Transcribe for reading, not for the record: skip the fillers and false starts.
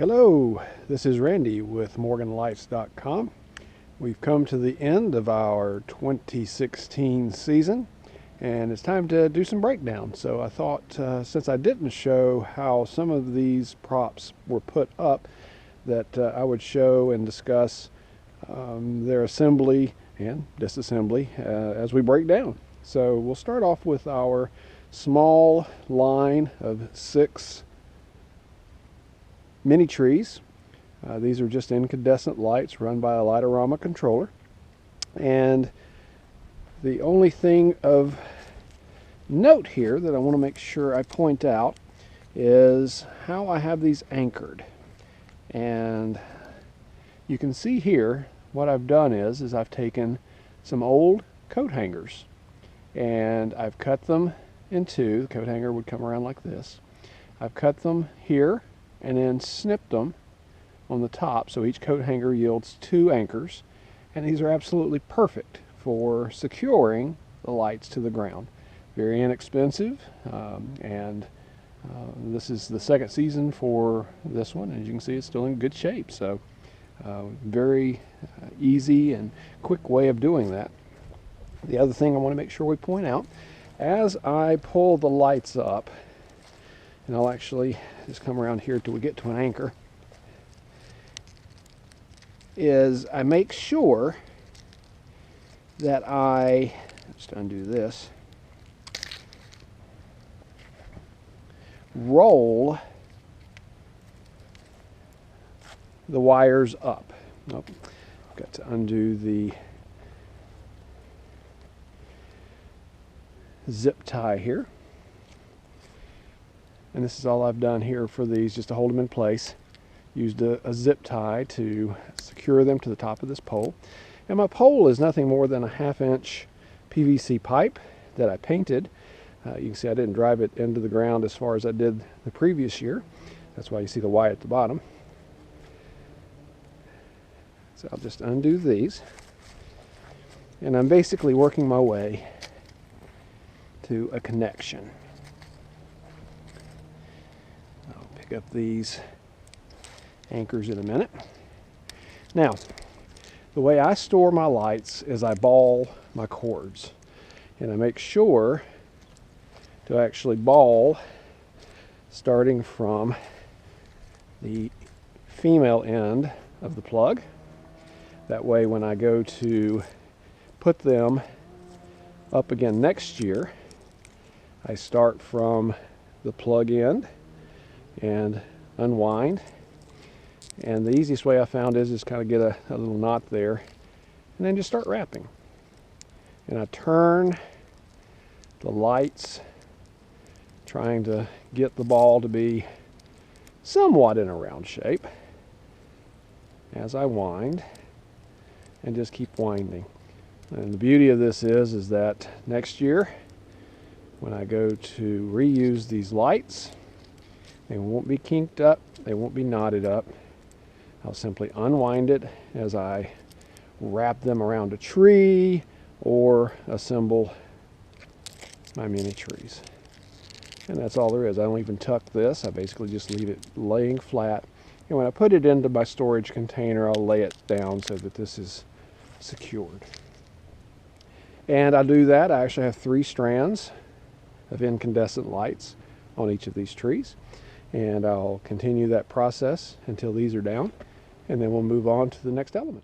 Hello, this is Randy with Morganlights.com. We've come to the end of our 2016 season and it's time to do some breakdown. So I thought since I didn't show how some of these props were put up, that I would show and discuss their assembly and disassembly as we break down. So we'll start off with our small line of 6 mini trees. These are just incandescent lights run by a Lightorama controller. And the only thing of note here that I want to make sure I point out is how I have these anchored. And you can see here what I've done is I've taken some old coat hangers and I've cut them in two. The coat hanger would come around like this. I've cut them here and then snipped them on the top, so each coat hanger yields 2 anchors, and these are absolutely perfect for securing the lights to the ground. Very inexpensive, and this is the second season for this one. As you can see, it's still in good shape, so very easy and quick way of doing that. The other thing I want to make sure we point out, as I pull the lights up, and I'll actually just come around here till we get to an anchor, is I make sure that I, just undo this, roll the wires up. Nope, I've got to undo the zip tie here. And this is all I've done here for these, just to hold them in place. Used a zip tie to secure them to the top of this pole. And my pole is nothing more than a 1/2 inch PVC pipe that I painted. You can see I didn't drive it into the ground as far as I did the previous year. That's why you see the Y at the bottom. So I'll just undo these. And I'm basically working my way to a connection. Up these anchors in a minute. Now, the way I store my lights is I ball my cords, and I make sure to actually ball starting from the female end of the plug. That way when I go to put them up again next year, I start from the plug end and unwind, and the easiest way I found is just kind of get a little knot there and then just start wrapping, and I turn the lights trying to get the ball to be somewhat in a round shape as I wind, and just keep winding. And the beauty of this is that next year when I go to reuse these lights, they won't be kinked up, they won't be knotted up. I'll simply unwind it as I wrap them around a tree or assemble my mini trees. And that's all there is. I don't even tuck this. I basically just leave it laying flat. And when I put it into my storage container, I'll lay it down so that this is secured. And I do that. I actually have 3 strands of incandescent lights on each of these trees. And I'll continue that process until these are down, and then we'll move on to the next element.